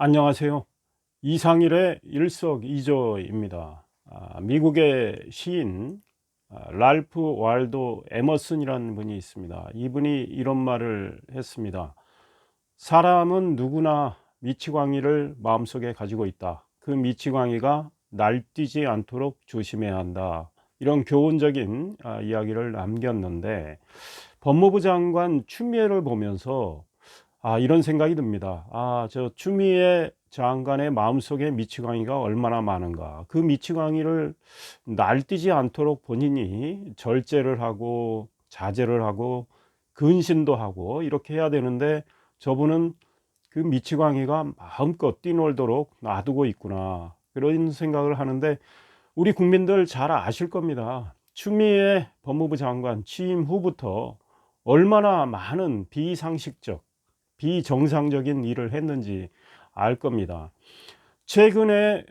안녕하세요. 이상일의 일석이조입니다. 미국의 시인 랄프 waldo 에머슨이라는 분이 있습니다. 이분이 이런 말을 했습니다. 사람은 누구나 미치광이를 마음속에 가지고 있다. 그 미치광이가 날뛰지 않도록 조심해야 한다. 이런 교훈적인 이야기를 남겼는데, 법무부 장관 추미애를 보면서 이런 생각이 듭니다. 저 추미애 장관의 마음속에 미치광이가 얼마나 많은가. 그 미치광이를 날뛰지 않도록 본인이 절제를 하고 자제를 하고 근신도 하고 이렇게 해야 되는데, 저분은 그 미치광이가 마음껏 뛰놀도록 놔두고 있구나, 그런 생각을 하는데, 우리 국민들 잘 아실 겁니다. 추미애 법무부 장관 취임 후부터 얼마나 많은 비상식적, 비정상적인 일을 했는지 알 겁니다. 최근에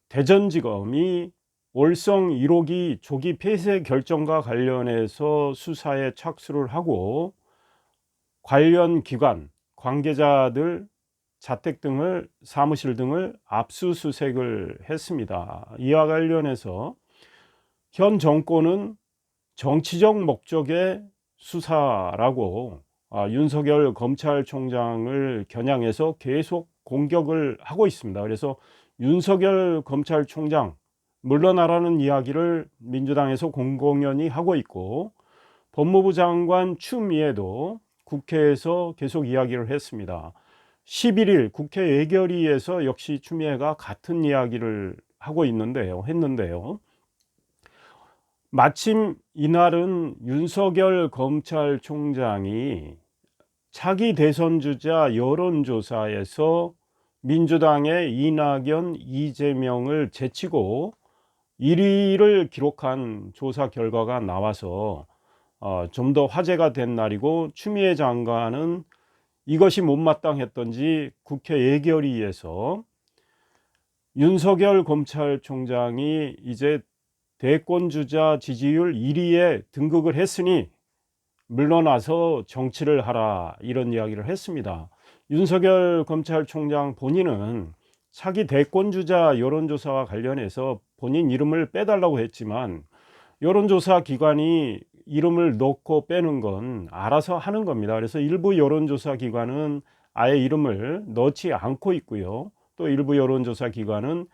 대전지검이 월성 1호기 조기 폐쇄 결정과 관련해서 수사에 착수를 하고, 관련 기관 관계자들 자택 등을, 사무실 등을 압수수색을 했습니다. 이와 관련해서 현 정권은 정치적 목적의 수사라고 윤석열 검찰총장을 겨냥해서 계속 공격을 하고 있습니다. 그래서 윤석열 검찰총장 물러나라는 이야기를 민주당에서 공공연히 하고 있고, 법무부 장관 추미애도 국회에서 계속 이야기를 했습니다. 11일 국회 예결위에서 역시 추미애가 같은 이야기를 하고 했는데요. 마침 이날은 윤석열 검찰총장이 차기 대선 주자 여론조사에서 민주당의 이낙연, 이재명을 제치고 1위를 기록한 조사 결과가 나와서 좀 더 화제가 된 날이고, 추미애 장관은 이것이 못마땅했던지 국회 예결위에서 윤석열 검찰총장이 이제 대권주자 지지율 1위에 등극을 했으니 물러나서 정치를 하라, 이런 이야기를 했습니다. 윤석열 검찰총장 본인은 차기 대권주자 여론조사와 관련해서 본인 이름을 빼달라고 했지만, 여론조사 기관이 이름을 넣고 빼는 건 알아서 하는 겁니다. 그래서 일부 여론조사 기관은 아예 이름을 넣지 않고 있고요. 또 일부 여론조사 기관은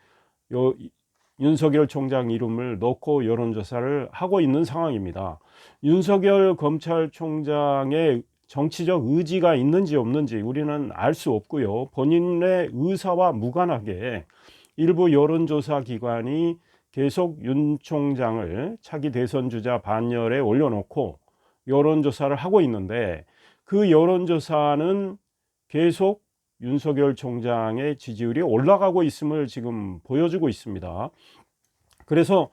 윤석열 총장 이름을 넣고 여론조사를 하고 있는 상황입니다. 윤석열 검찰총장의 정치적 의지가 있는지 없는지 우리는 알 수 없고요. 본인의 의사와 무관하게 일부 여론조사 기관이 계속 윤 총장을 차기 대선 주자 반열에 올려놓고 여론조사를 하고 있는데, 그 여론조사는 계속 윤석열 총장의 지지율이 올라가고 있음을 지금 보여주고 있습니다. 그래서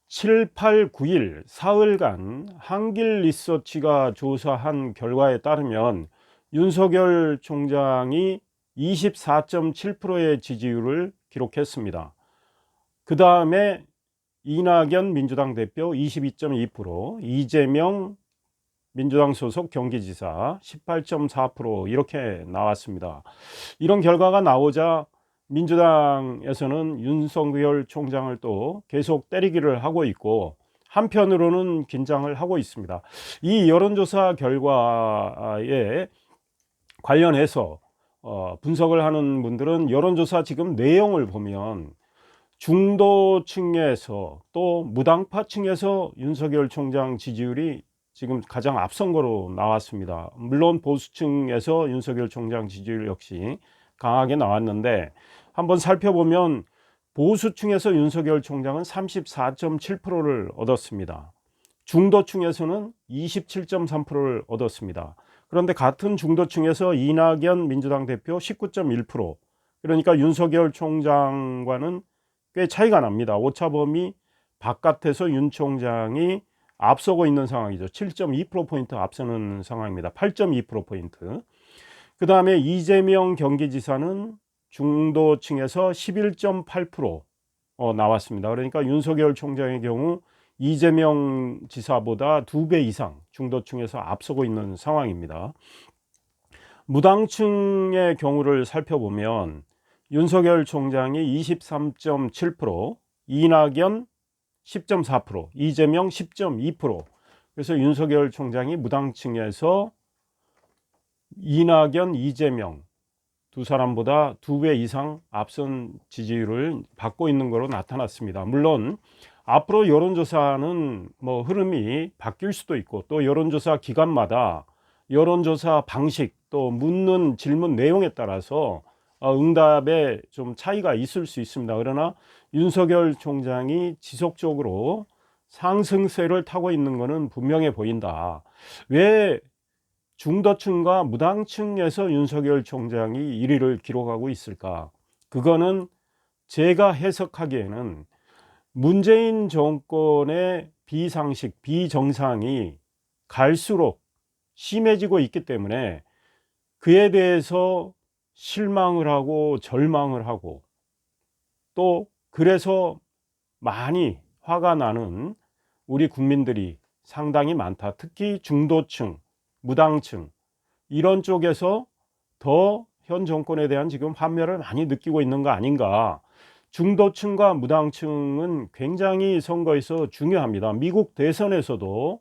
7, 8, 9일 사흘간 한길 리서치가 조사한 결과에 따르면 윤석열 총장이 24.7%의 지지율을 기록했습니다. 그 다음에 이낙연 민주당 대표 22.2%, 이재명 민주당 소속 경기지사 18.4%, 이렇게 나왔습니다. 이런 결과가 나오자 민주당에서는 윤석열 총장을 또 계속 때리기를 하고 있고, 한편으로는 긴장을 하고 있습니다. 이 여론조사 결과에 관련해서 분석을 하는 분들은 여론조사 지금 내용을 보면 중도층에서 또 무당파층에서 윤석열 총장 지지율이 지금 가장 앞선 거로 나왔습니다. 물론 보수층에서 윤석열 총장 지지율 역시 강하게 나왔는데, 한번 살펴보면 보수층에서 윤석열 총장은 34.7%를 얻었습니다. 중도층에서는 27.3%를 얻었습니다. 그런데 같은 중도층에서 이낙연 민주당 대표 19.1%, 그러니까 윤석열 총장과는 꽤 차이가 납니다. 오차범위 바깥에서 윤 총장이 앞서고 있는 상황이죠. 7.2%포인트 앞서는 상황입니다. 8.2%포인트. 그 다음에 이재명 경기지사는 중도층에서 11.8% 나왔습니다. 그러니까 윤석열 총장의 경우 이재명 지사보다 2배 이상 중도층에서 앞서고 있는 상황입니다. 무당층의 경우를 살펴보면 윤석열 총장이 23.7%, 이낙연 10.4%, 이재명 10.2%. 그래서 윤석열 총장이 무당층에서 이낙연, 이재명 두 사람보다 2배 이상 앞선 지지율을 받고 있는 것으로 나타났습니다. 물론 앞으로 여론조사는 뭐 흐름이 바뀔 수도 있고, 또 여론조사 기간마다 여론조사 방식, 또 묻는 질문 내용에 따라서 응답에 좀 차이가 있을 수 있습니다. 그러나 윤석열 총장이 지속적으로 상승세를 타고 있는 것은 분명해 보인다. 왜 중도층과 무당층에서 윤석열 총장이 1위를 기록하고 있을까? 그거는 제가 해석하기에는 문재인 정권의 비상식, 비정상이 갈수록 심해지고 있기 때문에 그에 대해서 실망을 하고 절망을 하고, 또 그래서 많이 화가 나는 우리 국민들이 상당히 많다. 특히 중도층, 무당층 이런 쪽에서 더 현 정권에 대한 지금 환멸을 많이 느끼고 있는 거 아닌가. 중도층과 무당층은 굉장히 선거에서 중요합니다. 미국 대선에서도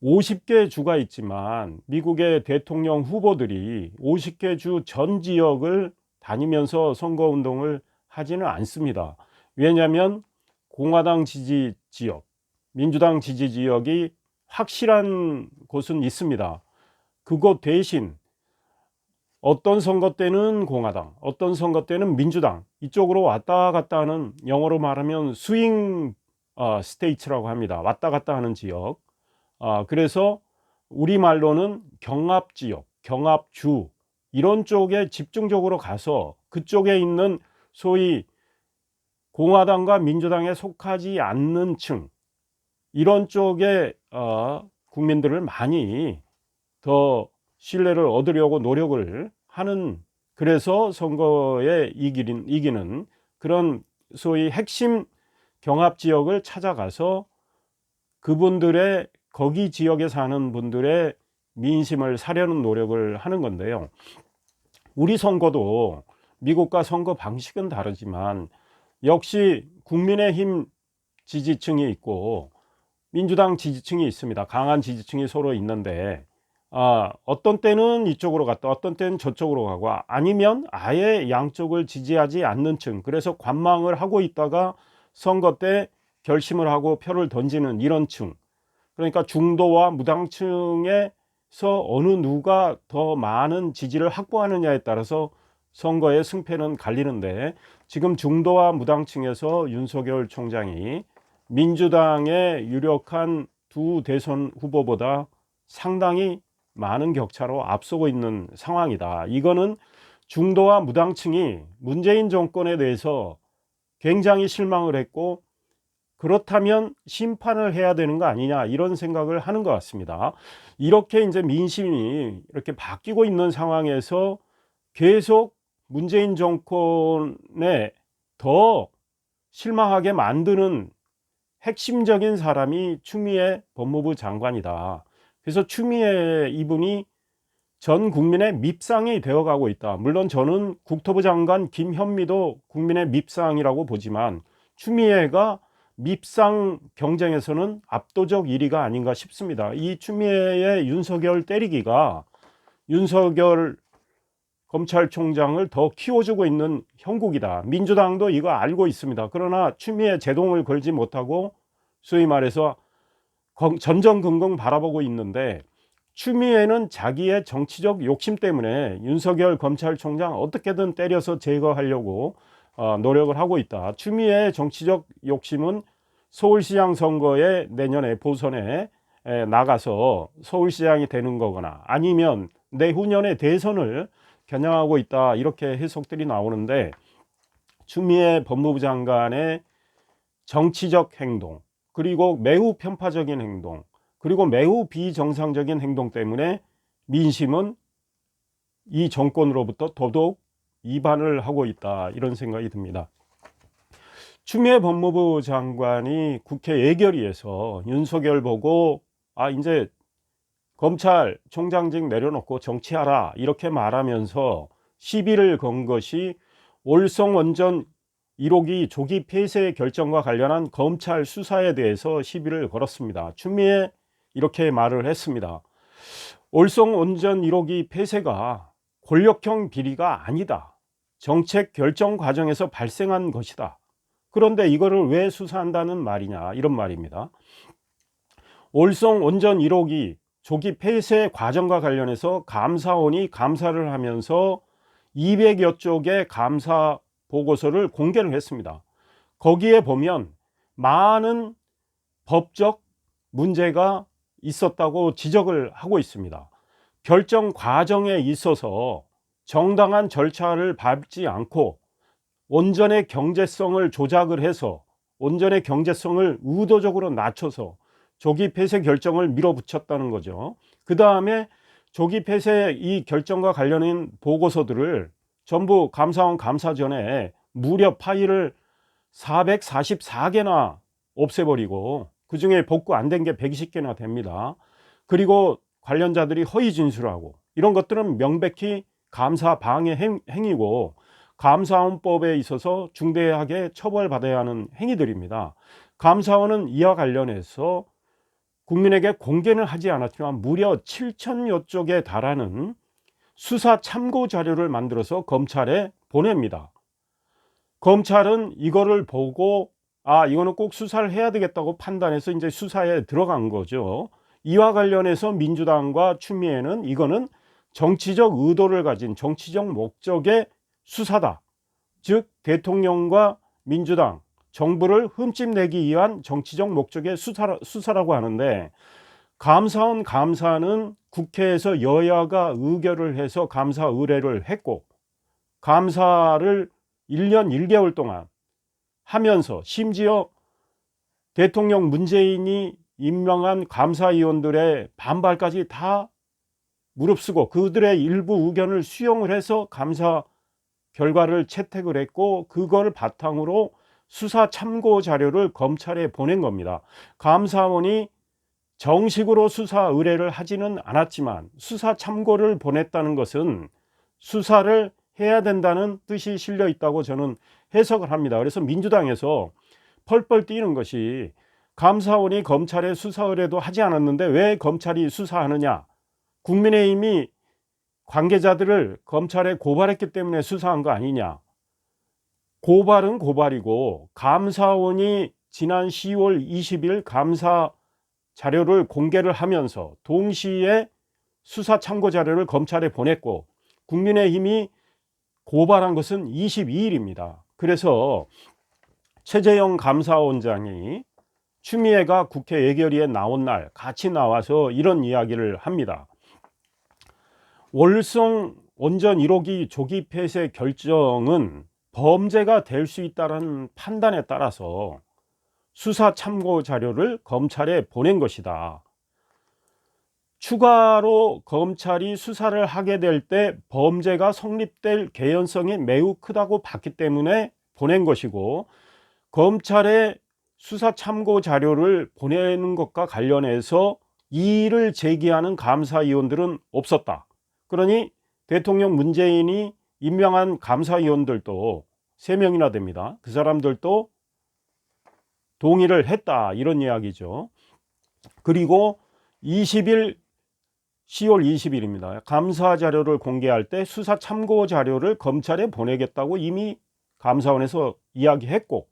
50개 주가 있지만 미국의 대통령 후보들이 50개 주 전 지역을 다니면서 선거운동을 하지는 않습니다. 왜냐하면 공화당 지지 지역, 민주당 지지 지역이 확실한 곳은 있습니다. 그곳 대신 어떤 선거 때는 공화당, 어떤 선거 때는 민주당 이쪽으로 왔다 갔다 하는, 영어로 말하면 스윙 스테이트라고 합니다. 왔다 갔다 하는 지역. 그래서 우리말로는 경합지역, 경합주 이런 쪽에 집중적으로 가서 그쪽에 있는 소위 공화당과 민주당에 속하지 않는 층, 이런 쪽에 국민들을 많이 더 신뢰를 얻으려고 노력을 하는, 그래서 선거에 이기는 그런 소위 핵심 경합지역을 찾아가서 그분들의, 거기 지역에 사는 분들의 민심을 사려는 노력을 하는 건데요. 우리 선거도 미국과 선거 방식은 다르지만 역시 국민의힘 지지층이 있고 민주당 지지층이 있습니다. 강한 지지층이 서로 있는데 어떤 때는 이쪽으로 갔다 어떤 때는 저쪽으로 가고, 아니면 아예 양쪽을 지지하지 않는 층, 그래서 관망을 하고 있다가 선거 때 결심을 하고 표를 던지는 이런 층, 그러니까 중도와 무당층에서 어느 누가 더 많은 지지를 확보하느냐에 따라서 선거의 승패는 갈리는데, 지금 중도와 무당층에서 윤석열 총장이 민주당의 유력한 두 대선 후보보다 상당히 많은 격차로 앞서고 있는 상황이다. 이거는 중도와 무당층이 문재인 정권에 대해서 굉장히 실망을 했고, 그렇다면 심판을 해야 되는 거 아니냐, 이런 생각을 하는 것 같습니다. 이렇게 이제 민심이 이렇게 바뀌고 있는 상황에서 계속 문재인 정권에 더 실망하게 만드는 핵심적인 사람이 추미애 법무부 장관이다. 그래서 추미애 이분이 전 국민의 밉상이 되어가고 있다. 물론 저는 국토부 장관 김현미도 국민의 밉상이라고 보지만 추미애가 밉상 경쟁에서는 압도적 1위가 아닌가 싶습니다. 이 추미애의 윤석열 때리기가 윤석열 검찰총장을 더 키워주고 있는 형국이다. 민주당도 이거 알고 있습니다. 그러나 추미애 제동을 걸지 못하고 소위 말해서 전전긍긍 바라보고 있는데, 추미애는 자기의 정치적 욕심 때문에 윤석열 검찰총장 어떻게든 때려서 제거하려고 노력을 하고 있다. 추미애의 정치적 욕심은 서울시장 선거에 내년에 보선에 나가서 서울시장이 되는 거거나 아니면 내후년에 대선을 겨냥하고 있다, 이렇게 해석들이 나오는데, 추미애 법무부 장관의 정치적 행동, 그리고 매우 편파적인 행동, 그리고 매우 비정상적인 행동 때문에 민심은 이 정권으로부터 더더욱 이반을 하고 있다, 이런 생각이 듭니다. 추미애 법무부 장관이 국회 예결위에서 윤석열 보고 이제 검찰총장직 내려놓고 정치하라 이렇게 말하면서 시비를 건 것이 올성 원전 1호기 조기 폐쇄 결정과 관련한 검찰 수사에 대해서 시비를 걸었습니다. 추미애 이렇게 말을 했습니다. 올성 원전 1호기 폐쇄가 권력형 비리가 아니다. 정책 결정 과정에서 발생한 것이다. 그런데 이거를 왜 수사한다는 말이냐, 이런 말입니다. 올성 원전 1호기 조기 폐쇄 과정과 관련해서 감사원이 감사를 하면서 200여 쪽의 감사 보고서를 공개를 했습니다. 거기에 보면 많은 법적 문제가 있었다고 지적을 하고 있습니다. 결정 과정에 있어서 정당한 절차를 밟지 않고 원전의 경제성을 조작을 해서 원전의 경제성을 의도적으로 낮춰서 조기 폐쇄 결정을 밀어붙였다는 거죠. 그 다음에 조기 폐쇄 이 결정과 관련된 보고서들을 전부 감사원 감사 전에 무려 파일을 444개나 없애버리고 그 중에 복구 안 된 게 120개나 됩니다. 그리고 관련자들이 허위 진술하고 이런 것들은 명백히 감사 방해 행위고 감사원법에 있어서 중대하게 처벌받아야 하는 행위들입니다. 감사원은 이와 관련해서 국민에게 공개는 하지 않았지만 무려 7천여 쪽에 달하는 수사 참고 자료를 만들어서 검찰에 보냅니다. 검찰은 이거를 보고 이거는 꼭 수사를 해야 되겠다고 판단해서 이제 수사에 들어간 거죠. 이와 관련해서 민주당과 추미애는 이거는 정치적 의도를 가진 정치적 목적의 수사다. 즉 대통령과 민주당, 정부를 흠집내기 위한 정치적 목적의 수사라고 하는데, 감사원 감사는 국회에서 여야가 의결을 해서 감사 의뢰를 했고 감사를 1년 1개월 동안 하면서 심지어 대통령 문재인이 임명한 감사위원들의 반발까지 다 무릅쓰고 그들의 일부 의견을 수용을 해서 감사 결과를 채택을 했고 그걸 바탕으로 수사 참고 자료를 검찰에 보낸 겁니다. 감사원이 정식으로 수사 의뢰를 하지는 않았지만 수사 참고를 보냈다는 것은 수사를 해야 된다는 뜻이 실려 있다고 저는 해석을 합니다. 그래서 민주당에서 펄펄 뛰는 것이 감사원이 검찰에 수사 의뢰도 하지 않았는데 왜 검찰이 수사하느냐, 국민의힘이 관계자들을 검찰에 고발했기 때문에 수사한 거 아니냐. 고발은 고발이고 감사원이 지난 10월 20일 감사 자료를 공개를 하면서 동시에 수사 참고 자료를 검찰에 보냈고 국민의힘이 고발한 것은 22일입니다. 그래서 최재형 감사원장이 추미애가 국회 예결위에 나온 날 같이 나와서 이런 이야기를 합니다. 월성 원전 1호기 조기 폐쇄 결정은 범죄가 될 수 있다는 판단에 따라서 수사 참고 자료를 검찰에 보낸 것이다. 추가로 검찰이 수사를 하게 될 때 범죄가 성립될 개연성이 매우 크다고 봤기 때문에 보낸 것이고, 검찰에 수사 참고 자료를 보내는 것과 관련해서 이의를 제기하는 감사위원들은 없었다. 그러니 대통령 문재인이 임명한 감사위원들도 3명이나 됩니다. 그 사람들도 동의를 했다, 이런 이야기죠. 그리고 10월 20일입니다. 감사 자료를 공개할 때 수사 참고 자료를 검찰에 보내겠다고 이미 감사원에서 이야기했고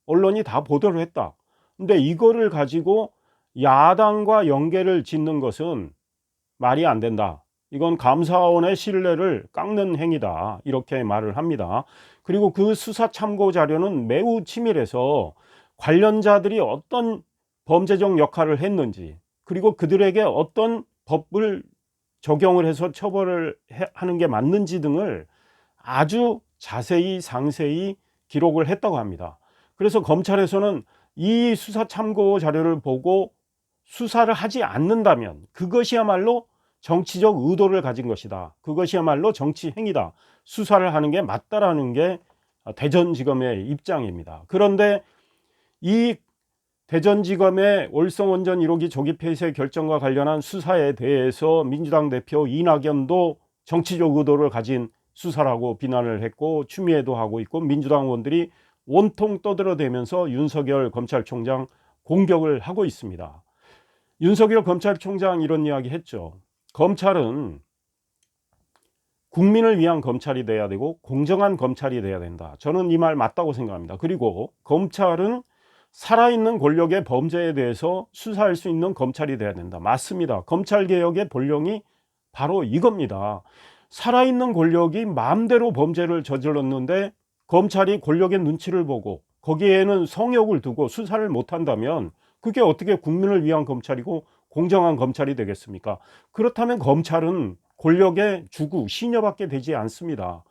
언론이 다 보도를 했다. 근데 이거를 가지고 야당과 연계를 짓는 것은 말이 안 된다. 이건 감사원의 신뢰를 깎는 행위다, 이렇게 말을 합니다. 그리고 그 수사 참고 자료는 매우 치밀해서 관련자들이 어떤 범죄적 역할을 했는지, 그리고 그들에게 어떤 법을 적용을 해서 처벌을 하는 게 맞는지 등을 아주 자세히 상세히 기록을 했다고 합니다. 그래서 검찰에서는 이 수사 참고 자료를 보고 수사를 하지 않는다면 그것이야말로 정치적 의도를 가진 것이다. 그것이야말로 정치 행위다. 수사를 하는 게 맞다라는 게 대전지검의 입장입니다. 그런데 이 대전지검의 월성원전 1호기 조기 폐쇄 결정과 관련한 수사에 대해서 민주당 대표 이낙연도 정치적 의도를 가진 수사라고 비난을 했고 추미애도 하고 있고 민주당 의원들이 온통 떠들어대면서 윤석열 검찰총장 공격을 하고 있습니다. 윤석열 검찰총장 이런 이야기 했죠. 검찰은 국민을 위한 검찰이 돼야 되고 공정한 검찰이 돼야 된다. 저는 이 말 맞다고 생각합니다. 그리고 검찰은 살아있는 권력의 범죄에 대해서 수사할 수 있는 검찰이 돼야 된다. 맞습니다. 검찰개혁의 본령이 바로 이겁니다. 살아있는 권력이 마음대로 범죄를 저질렀는데 검찰이 권력의 눈치를 보고 거기에는 성역을 두고 수사를 못한다면 그게 어떻게 국민을 위한 검찰이고 공정한 검찰이 되겠습니까? 그렇다면 검찰은 권력의 주구, 시녀밖에 되지 않습니다.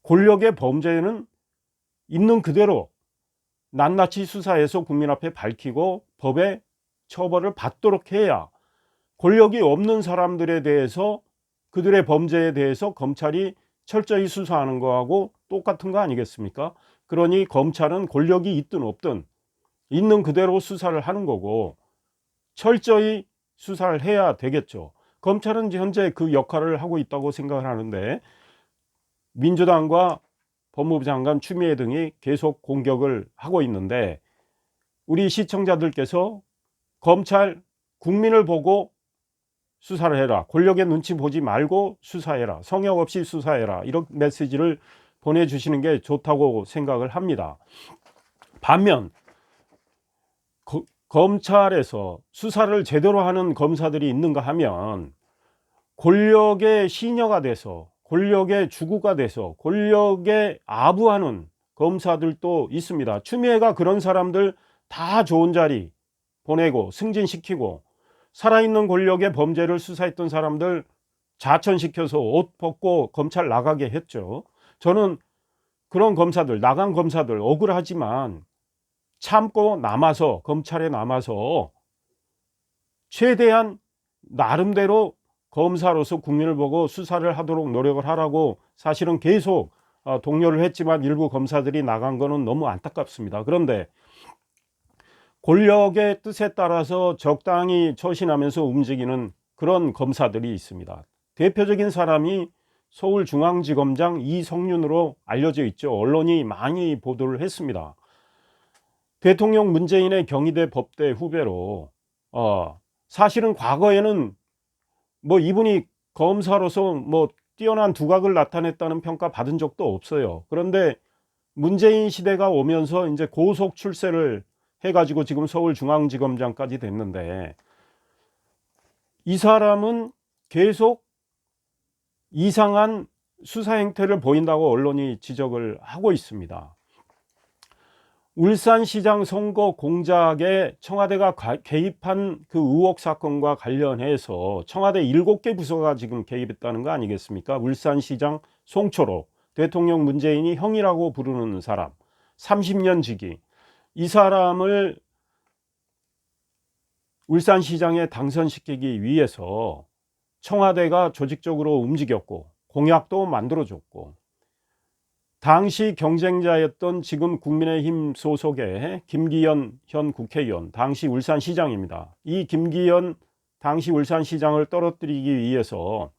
권력의 범죄는 있는 그대로 낱낱이 수사해서 국민 앞에 밝히고 법의 처벌을 받도록 해야 권력이 없는 사람들에 대해서 그들의 범죄에 대해서 검찰이 철저히 수사하는 거하고 똑같은 거 아니겠습니까? 그러니 검찰은 권력이 있든 없든 있는 그대로 수사를 하는 거고 철저히 수사를 해야 되겠죠. 검찰은 현재 그 역할을 하고 있다고 생각을 하는데 민주당과 법무부 장관 추미애 등이 계속 공격을 하고 있는데 우리 시청자들께서 검찰 국민을 보고 수사를 해라. 권력의 눈치 보지 말고 수사해라. 성역 없이 수사해라. 이런 메시지를 보내주시는 게 좋다고 생각을 합니다. 반면 검찰에서 수사를 제대로 하는 검사들이 있는가 하면 권력의 시녀가 돼서 권력의 주구가 돼서 권력에 아부하는 검사들도 있습니다. 추미애가 그런 사람들 다 좋은 자리 보내고 승진시키고 살아있는 권력의 범죄를 수사했던 사람들 자천시켜서 옷 벗고 검찰 나가게 했죠. 저는 그런 검사들, 나간 검사들 억울하지만 참고 남아서 검찰에 남아서 최대한 나름대로 검사로서 국민을 보고 수사를 하도록 노력을 하라고 사실은 계속 독려를 했지만 일부 검사들이 나간 거는 너무 안타깝습니다. 그런데 권력의 뜻에 따라서 적당히 처신하면서 움직이는 그런 검사들이 있습니다. 대표적인 사람이 서울중앙지검장 이성윤으로 알려져 있죠. 언론이 많이 보도를 했습니다. 대통령 문재인의 경희대 법대 후배로 사실은 과거에는 뭐 이분이 검사로서 뭐 뛰어난 두각을 나타냈다는 평가 받은 적도 없어요. 그런데 문재인 시대가 오면서 이제 고속 출세를 해가지고 지금 서울중앙지검장까지 됐는데 이 사람은 계속 이상한 수사 행태를 보인다고 언론이 지적을 하고 있습니다. 울산시장 선거 공작에 청와대가 개입한 그 의혹 사건과 관련해서 청와대 7개 부서가 지금 개입했다는 거 아니겠습니까? 울산시장 송초로 대통령 문재인이 형이라고 부르는 사람 30년 지기 이 사람을 울산시장에 당선시키기 위해서 청와대가 조직적으로 움직였고 공약도 만들어줬고 당시 경쟁자였던 지금 국민의힘 소속의 김기현 현 국회의원 당시 울산시장입니다. 이 김기현 당시 울산시장을 떨어뜨리기 위해서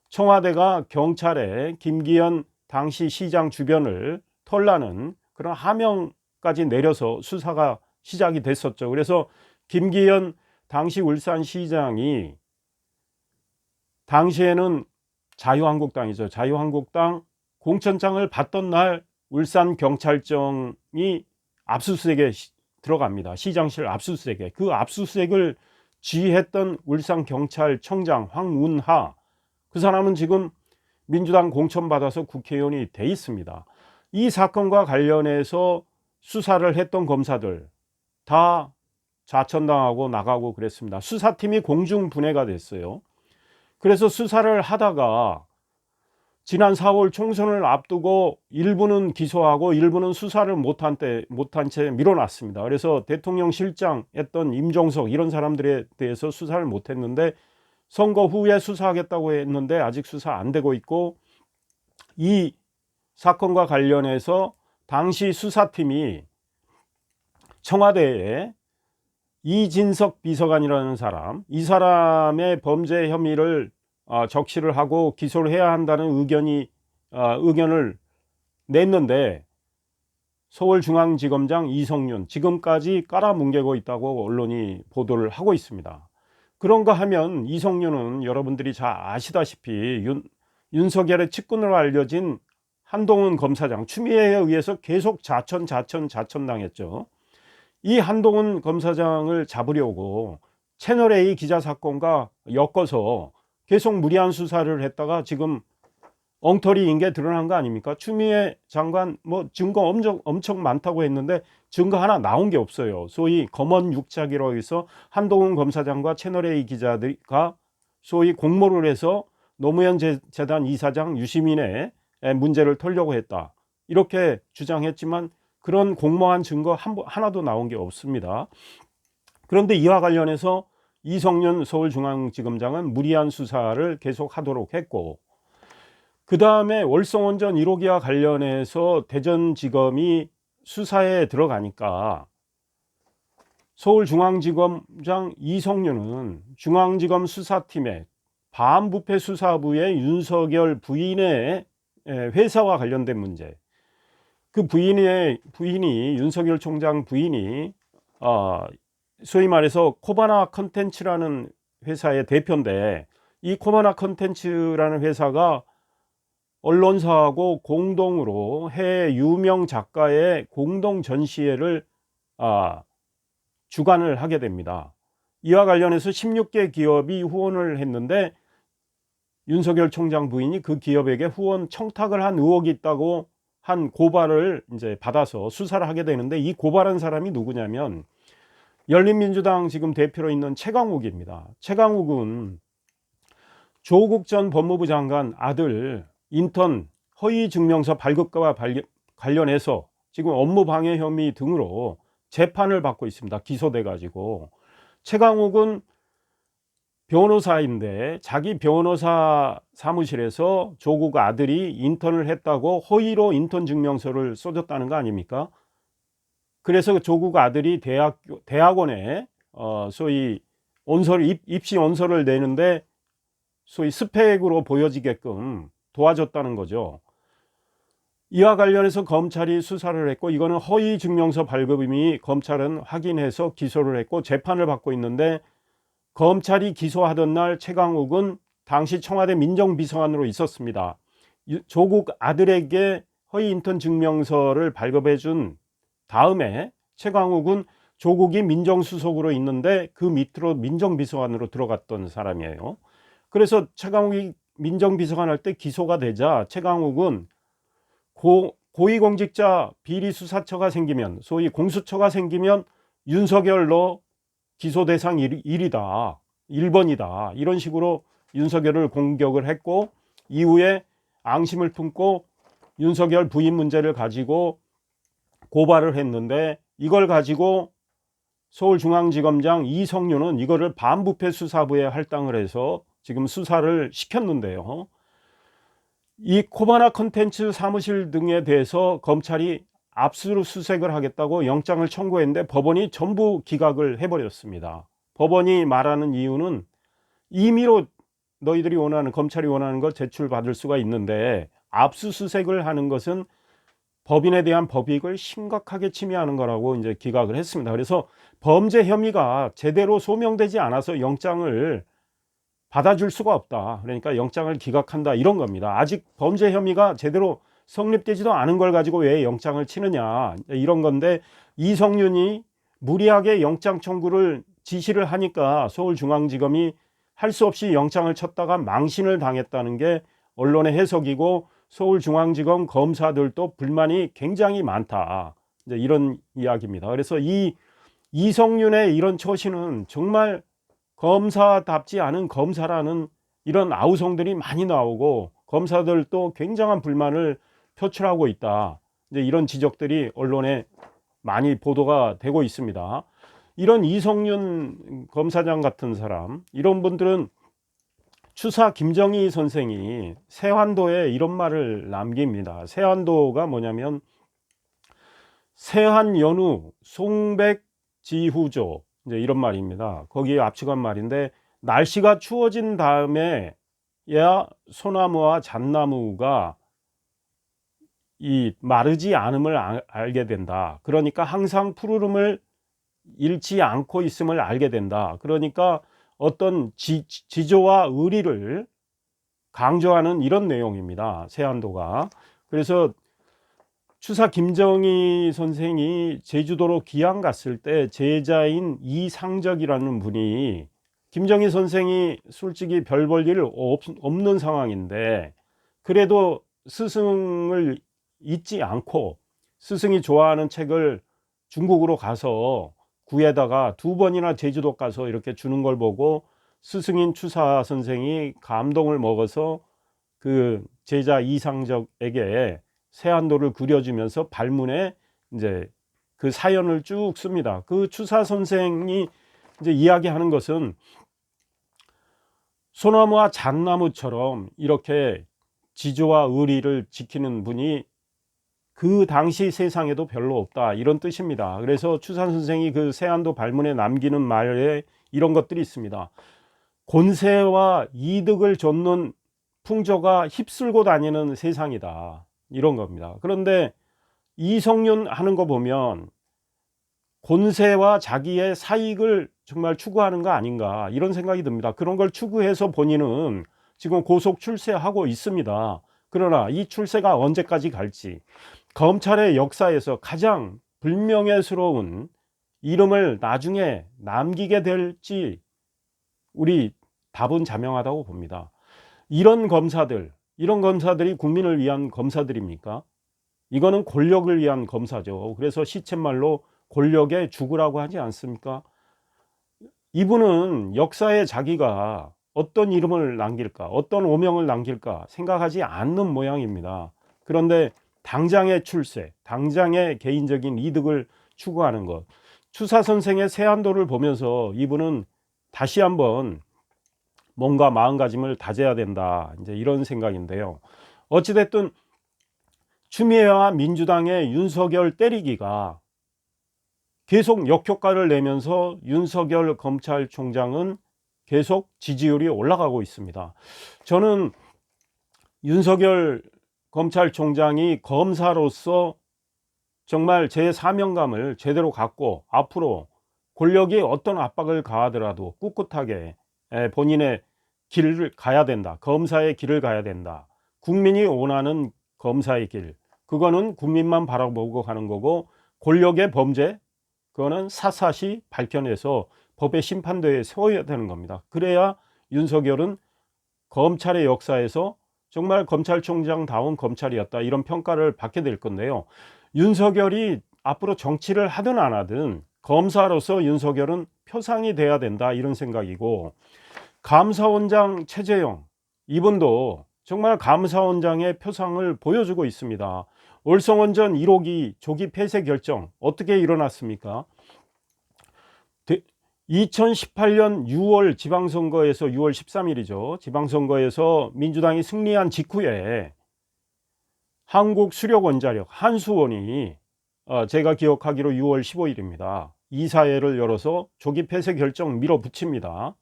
청와대가 경찰에 김기현 당시 시장 주변을 털라는 그런 하명까지 내려서 수사가 시작이 됐었죠. 그래서 김기현 당시 울산시장이 당시에는 자유한국당이죠. 자유한국당 공천장을 받던 날 울산경찰청이 압수수색에 들어갑니다. 시장실 압수수색에. 그 압수수색을 지휘했던 울산경찰청장 황운하 그 사람은 지금 민주당 공천받아서 국회의원이 돼 있습니다. 이 사건과 관련해서 수사를 했던 검사들 다 자천당하고 나가고 그랬습니다. 수사팀이 공중분해가 됐어요. 그래서 수사를 하다가 지난 4월 총선을 앞두고 일부는 기소하고 일부는 수사를 못한 채 밀어놨습니다. 그래서 대통령 실장 했던 임종석 이런 사람들에 대해서 수사를 못했는데 선거 후에 수사하겠다고 했는데 아직 수사 안 되고 있고 이 사건과 관련해서 당시 수사팀이 청와대에 이진석 비서관이라는 사람, 이 사람의 범죄 혐의를 적시를 하고 기소를 해야 한다는 의견을 냈는데 서울중앙지검장 이성윤 지금까지 깔아뭉개고 있다고 언론이 보도를 하고 있습니다. 그런가 하면 이성윤은 여러분들이 잘 아시다시피 윤석열의 측근으로 알려진 한동훈 검사장 추미애에 의해서 계속 자천당했죠. 이 한동훈 검사장을 잡으려고 채널A 기자 사건과 엮어서 계속 무리한 수사를 했다가 지금 엉터리인 게 드러난 거 아닙니까? 추미애 장관 뭐 증거 엄청 많다고 했는데 증거 하나 나온 게 없어요. 소위 검언 육착이라고 해서 한동훈 검사장과 채널A 기자가 소위 공모를 해서 노무현 재단 이사장 유시민의 문제를 털려고 했다. 이렇게 주장했지만 그런 공모한 증거 하나도 나온 게 없습니다. 그런데 이와 관련해서 이성윤 서울중앙지검장은 무리한 수사를 계속하도록 했고, 그 다음에 월성원전 1호기와 관련해서 대전지검이 수사에 들어가니까 서울중앙지검장 이성윤은 중앙지검 수사팀의 반부패수사부의 윤석열 부인의 회사와 관련된 문제, 그 부인이 윤석열 총장 부인이 소위 말해서 코바나 컨텐츠라는 회사의 대표인데, 이 코바나 컨텐츠라는 회사가 언론사하고 공동으로 해외 유명 작가의 공동 전시회를 주관을 하게 됩니다. 이와 관련해서 16개 기업이 후원을 했는데 윤석열 총장 부인이 그 기업에게 후원 청탁을 한 의혹이 있다고 한 고발을 이제 받아서 수사를 하게 되는데, 이 고발한 사람이 누구냐면 열린민주당 지금 대표로 있는 최강욱입니다. 최강욱은 조국 전 법무부 장관 아들 인턴 허위 증명서 발급과 관련해서 지금 업무방해 혐의 등으로 재판을 받고 있습니다. 기소돼 가지고. 최강욱은 변호사인데 자기 변호사 사무실에서 조국 아들이 인턴을 했다고 허위로 인턴 증명서를 써줬다는 거 아닙니까? 그래서 조국 아들이 대학원에 소위 입시 원서를 내는데 소위 스펙으로 보여지게끔 도와줬다는 거죠. 이와 관련해서 검찰이 수사를 했고, 이거는 허위 증명서 발급임이 검찰은 확인해서 기소를 했고 재판을 받고 있는데, 검찰이 기소하던 날 최강욱은 당시 청와대 민정비서관으로 있었습니다. 조국 아들에게 허위 인턴 증명서를 발급해 준 다음에 최강욱은 조국이 민정수석으로 있는데 그 밑으로 민정비서관으로 들어갔던 사람이에요. 그래서 최강욱이 민정비서관 할 때 기소가 되자 최강욱은 고위공직자 비리수사처가 생기면, 소위 공수처가 생기면 윤석열로 기소 대상 1이다, 1번이다 이런 식으로 윤석열을 공격을 했고, 이후에 앙심을 품고 윤석열 부인 문제를 가지고 고발을 했는데, 이걸 가지고 서울중앙지검장 이성윤은 이거를 반부패 수사부에 할당을 해서 지금 수사를 시켰는데요. 이 코바나 컨텐츠 사무실 등에 대해서 검찰이 압수수색을 하겠다고 영장을 청구했는데 법원이 전부 기각을 해버렸습니다. 법원이 말하는 이유는 임의로 너희들이 원하는, 검찰이 원하는 걸 제출받을 수가 있는데 압수수색을 하는 것은 법인에 대한 법익을 심각하게 침해하는 거라고 이제 기각을 했습니다. 그래서 범죄 혐의가 제대로 소명되지 않아서 영장을 받아줄 수가 없다. 그러니까 영장을 기각한다 이런 겁니다. 아직 범죄 혐의가 제대로 성립되지도 않은 걸 가지고 왜 영장을 치느냐 이런 건데, 이성윤이 무리하게 영장 청구를 지시를 하니까 서울중앙지검이 할 수 없이 영장을 쳤다가 망신을 당했다는 게 언론의 해석이고, 서울중앙지검 검사들도 불만이 굉장히 많다, 이제 이런 이야기입니다. 그래서 이 이성윤의 이런 처신은 정말 검사답지 않은 검사라는 이런 아우성들이 많이 나오고, 검사들도 굉장한 불만을 표출하고 있다, 이제 이런 지적들이 언론에 많이 보도가 되고 있습니다. 이런 이성윤 검사장 같은 사람, 이런 분들은 추사 김정희 선생이 세환도에 이런 말을 남깁니다. 세환도가 뭐냐면 세환연우 송백지후조 이제 이런 말입니다. 거기에 압축한 말인데, 날씨가 추워진 다음에 야 소나무와 잣나무가 이 마르지 않음을 알게 된다. 그러니까 항상 푸르름을 잃지 않고 있음을 알게 된다. 그러니까 어떤 지조와 의리를 강조하는 이런 내용입니다. 세안도가. 그래서 추사 김정희 선생이 제주도로 귀향 갔을 때 제자인 이상적이라는 분이, 김정희 선생이 솔직히 별 볼 일 없는 상황인데 그래도 스승을 잊지 않고 스승이 좋아하는 책을 중국으로 가서 구에다가 2번이나 제주도 가서 이렇게 주는 걸 보고 스승인 추사 선생이 감동을 먹어서 그 제자 이상적에게 세안도를 그려주면서 발문에 이제 그 사연을 쭉 씁니다. 그 추사 선생이 이제 이야기하는 것은 소나무와 잣나무처럼 이렇게 지조와 의리를 지키는 분이 그 당시 세상에도 별로 없다, 이런 뜻입니다. 그래서 추사 선생이 그 세안도 발문에 남기는 말에 이런 것들이 있습니다. 권세와 이득을 좇는 풍조가 휩쓸고 다니는 세상이다, 이런 겁니다. 그런데 이성윤 하는 거 보면 권세와 자기의 사익을 정말 추구하는 거 아닌가, 이런 생각이 듭니다. 그런 걸 추구해서 본인은 지금 고속 출세하고 있습니다. 그러나 이 출세가 언제까지 갈지, 검찰의 역사에서 가장 불명예스러운 이름을 나중에 남기게 될지 우리 답은 자명하다고 봅니다. 이런 검사들이 국민을 위한 검사들입니까? 이거는 권력을 위한 검사죠. 그래서 시쳇말로 권력에 죽으라고 하지 않습니까? 이분은 역사에 자기가 어떤 이름을 남길까, 어떤 오명을 남길까 생각하지 않는 모양입니다. 그런데 당장의 출세, 당장의 개인적인 이득을 추구하는 것, 추사 선생의 세안도를 보면서 이분은 다시 한번 뭔가 마음가짐을 다져야 된다, 이제 이런 생각인데요. 어찌됐든 추미애와 민주당의 윤석열 때리기가 계속 역효과를 내면서 윤석열 검찰총장은 계속 지지율이 올라가고 있습니다. 저는 윤석열 검찰총장이 검사로서 정말 제 사명감을 제대로 갖고 앞으로 권력이 어떤 압박을 가하더라도 꿋꿋하게 본인의 길을 가야 된다. 검사의 길을 가야 된다. 국민이 원하는 검사의 길, 그거는 국민만 바라보고 가는 거고, 권력의 범죄, 그거는 샅샅이 밝혀내서 법의 심판대에 세워야 되는 겁니다. 그래야 윤석열은 검찰의 역사에서 정말 검찰총장다운 검찰이었다, 이런 평가를 받게 될 건데요. 윤석열이 앞으로 정치를 하든 안 하든 검사로서 윤석열은 표상이 돼야 된다, 이런 생각이고, 감사원장 최재형, 이분도 정말 감사원장의 표상을 보여주고 있습니다. 월성원전 1호기 조기 폐쇄 결정 어떻게 일어났습니까? 2018년 6월 지방선거에서, 6월 13일이죠. 지방선거에서 민주당이 승리한 직후에 한국수력원자력 한수원이 제가 기억하기로 6월 15일입니다. 이사회를 열어서 조기 폐쇄 결정 밀어붙입니다.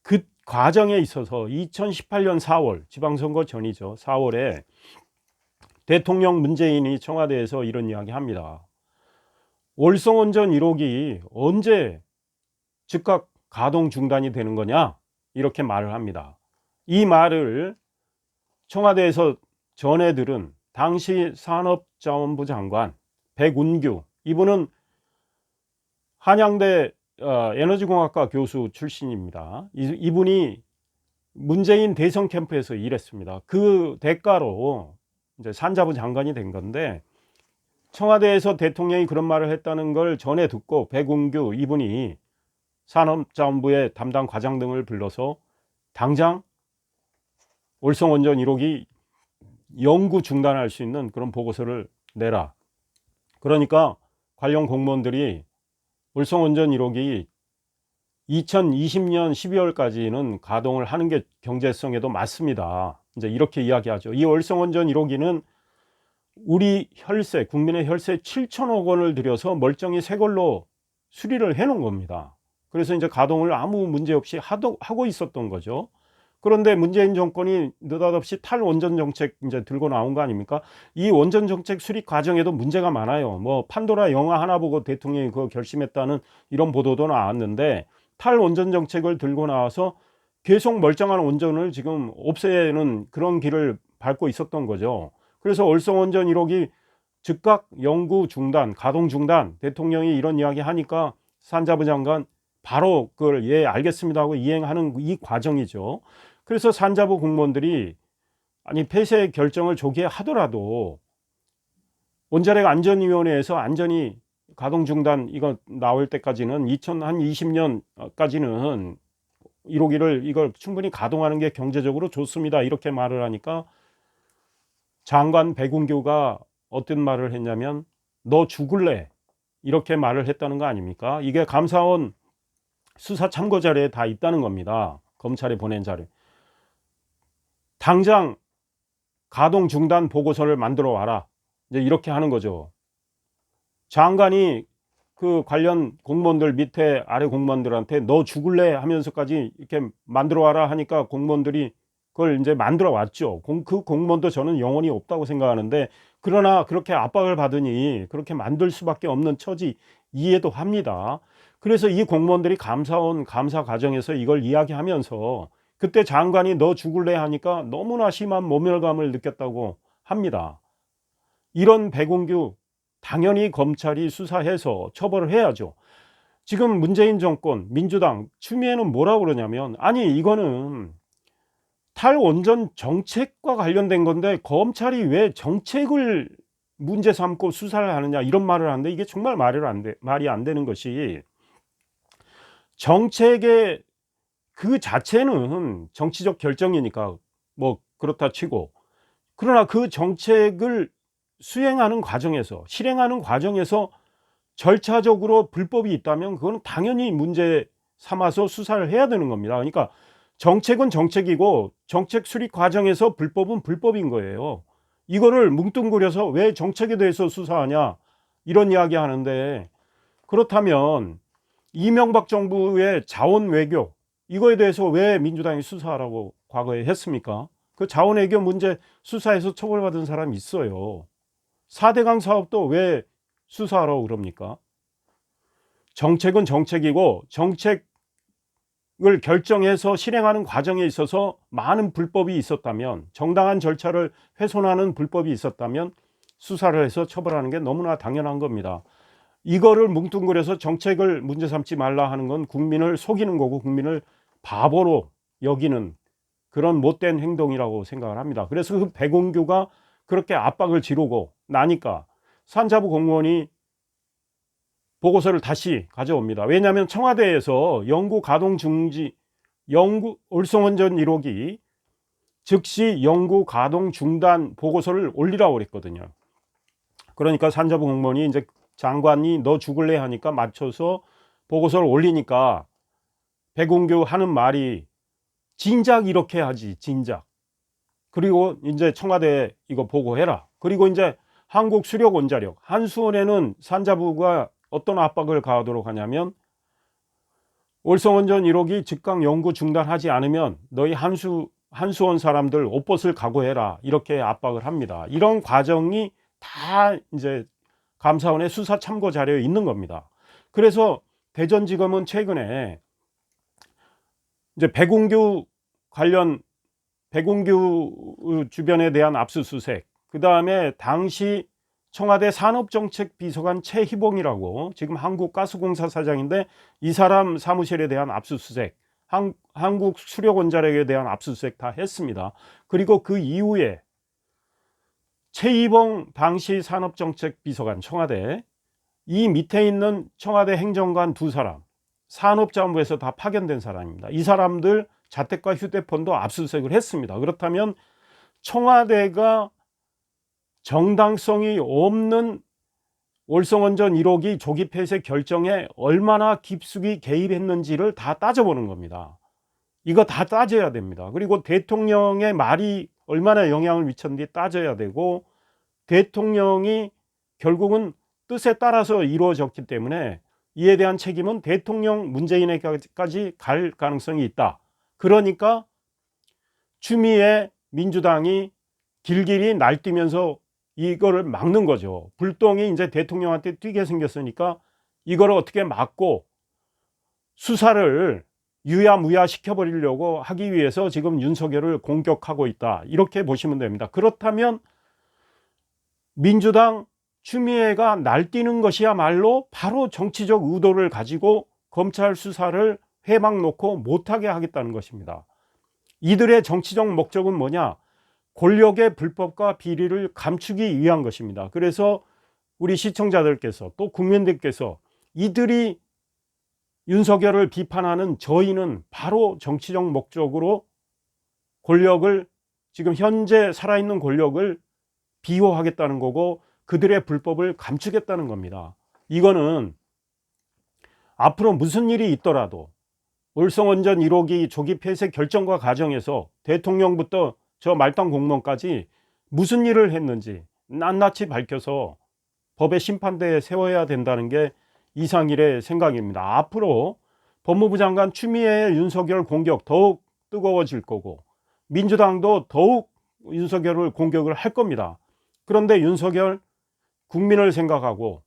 그 과정에 있어서 2018년 4월, 지방선거 전이죠. 4월에 대통령 문재인이 청와대에서 이런 이야기 합니다. 월성원전 1호기 언제 즉각 가동 중단이 되는 거냐, 이렇게 말을 합니다. 이 말을 청와대에서 전해 들은 당시 산업자원부 장관 백운규, 이분은 한양대 에너지공학과 교수 출신입니다. 이분이 문재인 대선 캠프에서 일했습니다. 그 대가로 이제 산자부 장관이 된 건데, 청와대에서 대통령이 그런 말을 했다는 걸 전해 듣고 백운규 이분이 산업자원부의 담당 과장 등을 불러서 당장 월성원전 1호기 영구 중단할 수 있는 그런 보고서를 내라. 그러니까 관련 공무원들이 월성원전 1호기 2020년 12월까지는 가동을 하는 게 경제성에도 맞습니다, 이제 이렇게 이야기하죠. 이 월성원전 1호기는 우리 혈세, 국민의 혈세 7천억 원을 들여서 멀쩡히 새 걸로 수리를 해 놓은 겁니다. 그래서 이제 가동을 아무 문제 없이 하고 있었던 거죠. 그런데 문재인 정권이 느닷없이 탈원전 정책 이제 들고 나온 거 아닙니까? 이 원전 정책 수립 과정에도 문제가 많아요. 뭐 판도라 영화 하나 보고 대통령이 그거 결심했다는 이런 보도도 나왔는데, 탈원전 정책을 들고 나와서 계속 멀쩡한 원전을 지금 없애는 그런 길을 밟고 있었던 거죠. 그래서 월성원전 1호기 즉각 연구 중단, 가동 중단, 대통령이 이런 이야기 하니까 산자부 장관 바로 그걸 예 알겠습니다 하고 이행하는 이 과정이죠. 그래서 산자부 공무원들이 아니 폐쇄 결정을 조기에 하더라도 원자력 안전위원회에서 안전이 가동 중단 이거 나올 때까지는 2020년까지는 1호기를 이걸 충분히 가동하는 게 경제적으로 좋습니다 이렇게 말을 하니까 장관 백운규가 어떤 말을 했냐면 너 죽을래 이렇게 말을 했다는 거 아닙니까? 이게 감사원 수사 참고 자료에 다 있다는 겁니다. 검찰에 보낸 자료. 당장 가동 중단 보고서를 만들어 와라. 이제 이렇게 하는 거죠. 장관이 그 관련 공무원들 밑에 아래 공무원들한테 너 죽을래 하면서까지 이렇게 만들어 와라 하니까 공무원들이 그걸 이제 만들어 왔죠. 그 공무원도 저는 영혼이 없다고 생각하는데, 그러나 그렇게 압박을 받으니 그렇게 만들 수밖에 없는 처지 이해도 합니다. 그래서 이 공무원들이 감사원 감사 과정에서 이걸 이야기하면서 그때 장관이 너 죽을래 하니까 너무나 심한 모멸감을 느꼈다고 합니다. 이런 백운규 당연히 검찰이 수사해서 처벌을 해야죠. 지금 문재인 정권 민주당 추미애는 뭐라고 그러냐면 아니 이거는 탈원전 정책과 관련된 건데 검찰이 왜 정책을 문제 삼고 수사를 하느냐 이런 말을 하는데, 이게 정말 말이 안 되는 것이, 정책의 그 자체는 정치적 결정이니까 뭐 그렇다 치고, 그러나 그 정책을 수행하는 과정에서 실행하는 과정에서 절차적으로 불법이 있다면 그거는 당연히 문제 삼아서 수사를 해야 되는 겁니다. 그러니까 정책은 정책이고 정책 수립 과정에서 불법은 불법인 거예요. 이거를 뭉뚱그려서 왜 정책에 대해서 수사하냐 이런 이야기 하는데, 그렇다면 이명박 정부의 자원 외교 이거에 대해서 왜 민주당이 수사하라고 과거에 했습니까? 그 자원 외교 문제 수사해서 처벌받은 사람이 있어요. 4대강 사업도 왜 수사하라고 그럽니까? 정책은 정책이고 정책을 결정해서 실행하는 과정에 있어서 많은 불법이 있었다면, 정당한 절차를 훼손하는 불법이 있었다면 수사를 해서 처벌하는 게 너무나 당연한 겁니다. 이거를 뭉뚱그려서 정책을 문제 삼지 말라 하는 건 국민을 속이는 거고 국민을 바보로 여기는 그런 못된 행동이라고 생각을 합니다. 그래서 그 백운규가 그렇게 압박을 지르고 나니까 산자부 공무원이 보고서를 다시 가져옵니다. 왜냐하면 청와대에서 연구 가동 중지, 월성원전 1호기 즉시 연구 가동 중단 보고서를 올리라고 그랬거든요. 그러니까 산자부 공무원이 이제 장관이 너 죽을래 하니까 맞춰서 보고서를 올리니까 백운규 하는 말이 진작 이렇게 하지 진작. 그리고 이제 청와대 이거 보고해라. 그리고 이제 한국수력원자력 한수원에는 산자부가 어떤 압박을 가하도록 하냐면 월성원전 1호기 즉각 연구 중단하지 않으면 너희 한수원 사람들 옷벗을 각오해라 이렇게 압박을 합니다. 이런 과정이 다 이제 감사원의 수사 참고 자료에 있는 겁니다. 그래서 대전지검은 최근에 이제 백운규 주변에 대한 압수수색, 그 다음에 당시 청와대 산업정책비서관 최희봉이라고 지금 한국가스공사 사장인데 이 사람 사무실에 대한 압수수색, 한국수력원자력에 대한 압수수색 다 했습니다. 그리고 그 이후에 최희봉 당시 산업정책비서관 청와대 이 밑에 있는 청와대 행정관 두 사람 산업자원부에서 다 파견된 사람입니다. 이 사람들 자택과 휴대폰도 압수수색을 했습니다. 그렇다면 청와대가 정당성이 없는 월성원전 1호기 조기 폐쇄 결정에 얼마나 깊숙이 개입했는지를 다 따져보는 겁니다. 이거 다 따져야 됩니다. 그리고 대통령의 말이 얼마나 영향을 미쳤는지 따져야 되고, 대통령이 결국은 뜻에 따라서 이루어졌기 때문에 이에 대한 책임은 대통령 문재인에게까지 갈 가능성이 있다. 그러니까 추미애 민주당이 길길이 날뛰면서 이거를 막는 거죠. 불똥이 이제 대통령한테 뛰게 생겼으니까 이거를 어떻게 막고 수사를 유야무야 시켜버리려고 하기 위해서 지금 윤석열을 공격하고 있다. 이렇게 보시면 됩니다. 그렇다면 민주당 추미애가 날뛰는 것이야말로 바로 정치적 의도를 가지고 검찰 수사를 회막 놓고 못하게 하겠다는 것입니다. 이들의 정치적 목적은 뭐냐? 권력의 불법과 비리를 감추기 위한 것입니다. 그래서 우리 시청자들께서 또 국민들께서 이들이 윤석열을 비판하는 저희는 바로 정치적 목적으로 권력을, 지금 현재 살아있는 권력을 비호하겠다는 거고 그들의 불법을 감추겠다는 겁니다. 이거는 앞으로 무슨 일이 있더라도 월성원전 1호기 조기 폐쇄 결정과 과정에서 대통령부터 저 말단 공무원까지 무슨 일을 했는지 낱낱이 밝혀서 법의 심판대에 세워야 된다는 게 이상일의 생각입니다. 앞으로 법무부 장관 추미애의 윤석열 공격 더욱 뜨거워질 거고 민주당도 더욱 윤석열을 공격을 할 겁니다. 그런데 윤석열 국민을 생각하고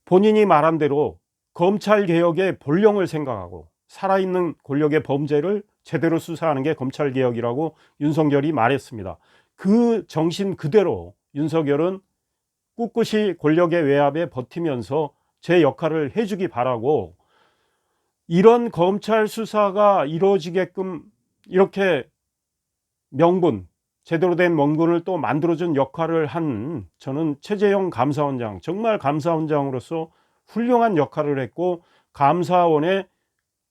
본인이 말한 대로 검찰개혁의 본령을 생각하고 살아있는 권력의 범죄를 제대로 수사하는 게 검찰개혁이라고 윤석열이 말했습니다. 그 정신 그대로 윤석열은 꿋꿋이 권력의 외압에 버티면서 제 역할을 해주기 바라고, 이런 검찰 수사가 이루어지게끔 이렇게 명분, 제대로 된 명분을 또 만들어준 역할을 한 저는 최재형 감사원장, 정말 감사원장으로서 훌륭한 역할을 했고 감사원의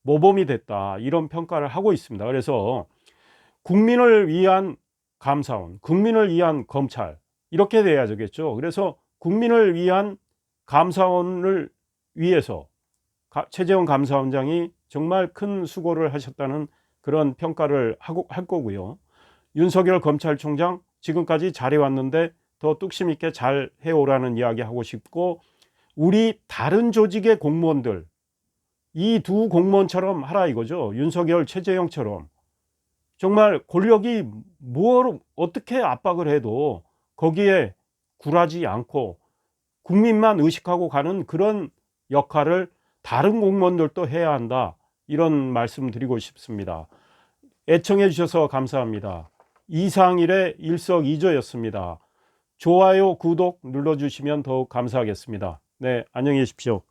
모범이 됐다, 이런 평가를 하고 있습니다. 그래서 국민을 위한 감사원, 국민을 위한 검찰, 이렇게 돼야 되겠죠. 그래서 국민을 위한 감사원을 위해서 최재형 감사원장이 정말 큰 수고를 하셨다는 그런 평가를 할 거고요. 윤석열 검찰총장 지금까지 잘해왔는데 더 뚝심 있게 잘 해오라는 이야기 하고 싶고, 우리 다른 조직의 공무원들, 이 두 공무원처럼 하라 이거죠. 윤석열, 최재형처럼 정말 권력이 뭘 어떻게 압박을 해도 거기에 굴하지 않고 국민만 의식하고 가는 그런 역할을 다른 공무원들도 해야 한다, 이런 말씀 드리고 싶습니다. 애청해 주셔서 감사합니다. 이상일의 일석이조였습니다. 좋아요, 구독 눌러주시면 더욱 감사하겠습니다. 네, 안녕히 계십시오.